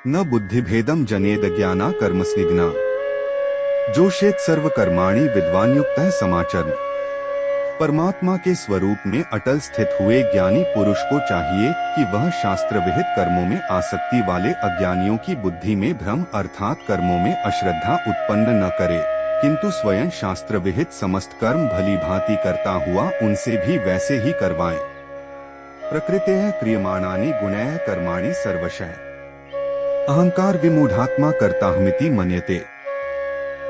न बुद्धिभेदम जनेद ज्ञाना कर्मस्निग्ना जोषेत सर्व कर्माणि विद्वान्युक्तः समाचरण। परमात्मा के स्वरूप में अटल स्थित हुए ज्ञानी पुरुष को चाहिए कि वह शास्त्र विहित कर्मों में आसक्ति वाले अज्ञानियों की बुद्धि में भ्रम अर्थात कर्मों में अश्रद्धा उत्पन्न न करे, किंतु स्वयं शास्त्र विहित समस्त कर्म भली भांति करता हुआ उनसे भी वैसे ही करवाए। प्रकृतेः क्रियमाणानि गुणैः कर्माणि सर्वशः अहंकार विमूढ़ात्मा कर्ताहमिति मन्यते।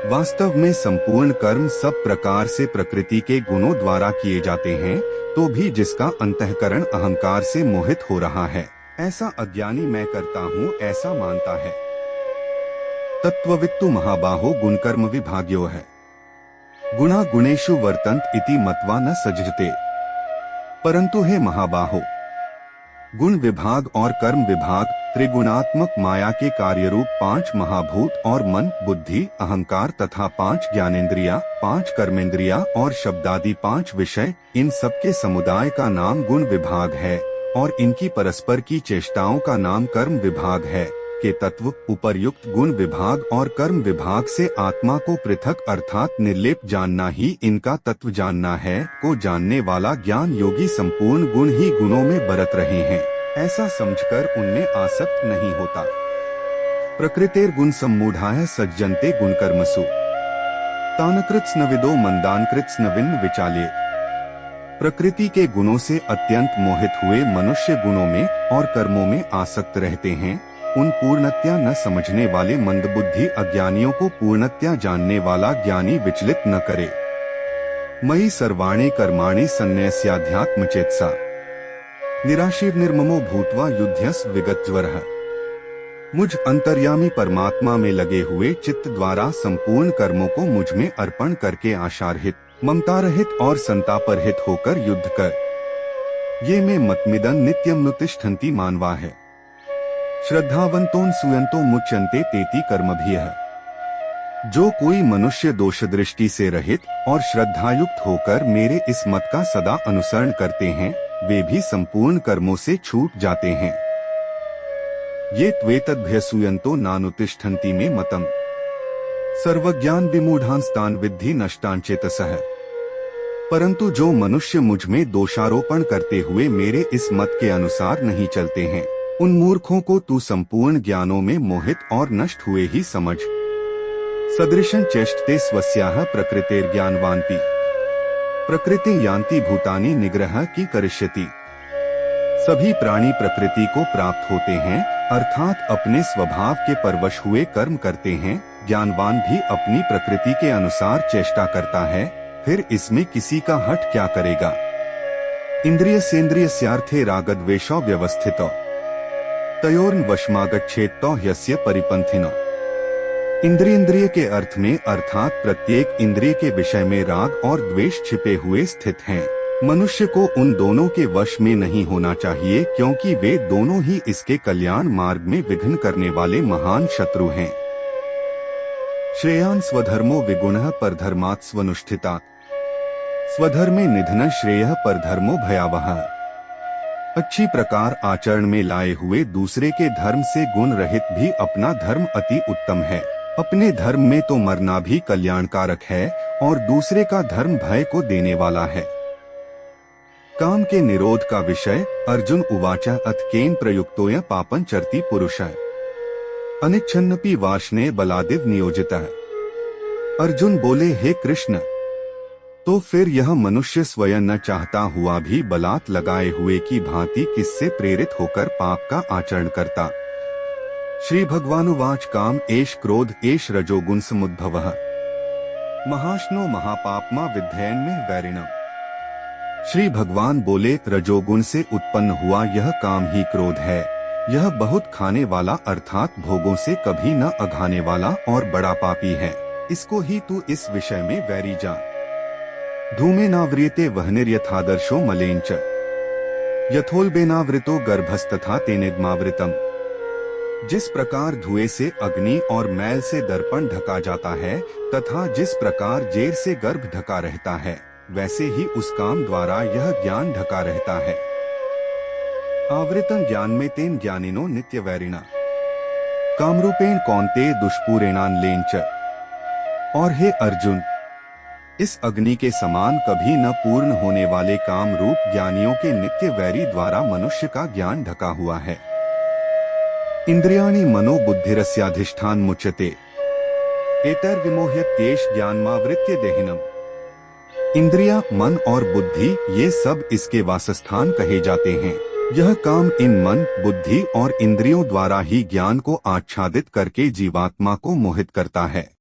वास्तव में संपूर्ण कर्म सब प्रकार से प्रकृति के गुणों द्वारा किए जाते हैं, तो भी जिसका अंतःकरण अहंकार से मोहित हो रहा है, ऐसा अज्ञानी मैं करता हूँ ऐसा मानता है। तत्त्ववित्तु महाबाहो गुणकर्म विभाग्यो है गुणा गुणेषु वर्तन्त इति मत्वा न सज्जते। परंतु हे महाबाहो, गुण विभाग और कर्म विभाग त्रिगुणात्मक माया के कार्यरूप 5 महाभूत और मन, बुद्धि, अहंकार तथा 5 ज्ञानेंद्रिया, 5 कर्मेंद्रिया और शब्दादि 5 विषय, इन सबके समुदाय का नाम गुण विभाग है और इनकी परस्पर की चेष्टाओं का नाम कर्म विभाग है। के तत्व उपर्युक्त गुण विभाग और कर्म विभाग से आत्मा को पृथक अर्थात निर्लेप जानना ही इनका तत्व जानना है, को जानने वाला ज्ञान योगी संपूर्ण गुण ही गुणों में बरत रहे हैं ऐसा समझकर उनमें आसक्त नहीं होता। प्रकृतेर गुण सम्मूढ़ाः सज्जन्ते गुण कर्मसु तानकृत्स्नविदो मंदानकृत्स्नविन विचाल्येत। प्रकृति के गुणों से अत्यंत मोहित हुए मनुष्य गुणों में और कर्मों में आसक्त रहते हैं। उन पूर्णतया न समझने वाले मंदबुद्धि अज्ञानियों को पूर्णतया जानने वाला ज्ञानी विचलित न करे। मयि सर्वाणि कर्माणि सन्न्यस्याध्यात्मचेतसा निराशीर्निर्ममो भूत्वा युध्यस विगतज्वरः। मुझ अंतर्यामी परमात्मा में लगे हुए चित्त द्वारा संपूर्ण कर्मों को मुझ में अर्पण करके आशारहित, ममता रहित और संतापरहित होकर युद्ध कर। ये में मतमिदं नित्यं नुतिष्ठन्ति मानवा है। श्रद्धावंतों सुयंतो मुच्यन्ते तेति कर्मभिः। जो कोई मनुष्य दोष दृष्टि से रहित और श्रद्धायुक्त होकर मेरे इस मत का सदा अनुसरण करते हैं, वे भी संपूर्ण कर्मों से छूट जाते हैं। ये त्वेतद्भ्यसूयन्तो नानुतिष्ठन्ति में मतम सर्वज्ञान विमूढ़ांस्तान विद्धि नष्टांचेतसः। परंतु जो मनुष्य मुझ में दोषारोपण करते हुए मेरे इस मत के अनुसार नहीं चलते हैं, उन मूर्खों को तू संपूर्ण ज्ञानों में मोहित और नष्ट हुए ही समझ। सदृशं चेष्टते स्वस्याः प्रकृतेर ज्ञानवान्ति प्रकृति यान्ति भूतानि निग्रह की करिष्यति। सभी प्राणी प्रकृति को प्राप्त होते हैं अर्थात अपने स्वभाव के परवश हुए कर्म करते हैं। ज्ञानवान भी अपनी प्रकृति के अनुसार चेष्टा करता है, फिर इसमें किसी का हठ क्या करेगा। इंद्रिय सेन्द्रियस्यार्थे रागद्वेषौ व्यवस्थितौ तयोर्न वशमागच्छेत्तो ह्यस्य परिपंथिनो। इंद्रिय के अर्थ में अर्थात प्रत्येक इंद्रिय के विषय में राग और द्वेष छिपे हुए स्थित हैं। मनुष्य को उन दोनों के वश में नहीं होना चाहिए, क्योंकि वे दोनों ही इसके कल्याण मार्ग में विघ्न करने वाले महान शत्रु हैं। श्रेयान् स्वधर्मो विगुणः परधर्मात् स्वनुष्ठितात्। स्वधर्मे निधन श्रेयः परधर्मो भयावहः। अच्छी प्रकार आचरण में लाए हुए दूसरे के धर्म से गुण रहित भी अपना धर्म अति उत्तम है। अपने धर्म में तो मरना भी कल्याणकारक है और दूसरे का धर्म भय को देने वाला है। काम के निरोध का विषय अर्जुन उवाच अथ केन प्रयुक्तोय पापं चरति पुरुषः अनिच्छन्नपि वार्ष्णेय बलादिव नियोजितः। अर्जुन बोले, हे कृष्ण, तो फिर यह मनुष्य स्वयं न चाहता हुआ भी बलात् लगाए हुए की भांति किससे प्रेरित होकर पाप का आचरण करता। श्री भगवानुवाच काम एष क्रोध एष रजोगुण समुद्भवः महाश्नो महापापमा विद्धयन् में वैरिणम्। श्री भगवान बोले, रजोगुण से उत्पन्न हुआ यह काम ही क्रोध है। यह बहुत खाने वाला अर्थात भोगों से कभी न अघाने वाला और बड़ा पापी है। इसको ही तू इस विषय में वैरी जान। धूमे नाव्रियते वह्निर्यथादर्शो मलेंच यथोल्बेनावृतो गर्भस्तथा तेनेद्मावृतम्। जिस प्रकार धुएं से अग्नि और मैल से दर्पण ढका जाता है तथा जिस प्रकार जेर से गर्भ ढका रहता है, वैसे ही उस काम द्वारा यह ज्ञान ढका रहता है। आवृतं ज्ञान में तेन ज्ञानिनो नित्य वैरिणा। कामरूपेण कौन्तेय दुष्पूरेणान लेंच। और हे अर्जुन, इस अग्नि के समान कभी न पूर्ण होने वाले काम रूप ज्ञानियों के नित्य वैरी द्वारा मनुष्य का ज्ञान ढका हुआ है। इंद्रियाणि मनो बुद्धिरस्याधिष्ठान मुच्यते, एतैर्विमोह्यत्येष ज्ञानमावृत्य देहिनम्। इंद्रिया, मन और बुद्धि ये सब इसके वासस्थान कहे जाते हैं। यह काम इन मन, बुद्धि और इंद्रियों द्वारा ही ज्ञान को आच्छादित करके जीवात्मा को मोहित करता है।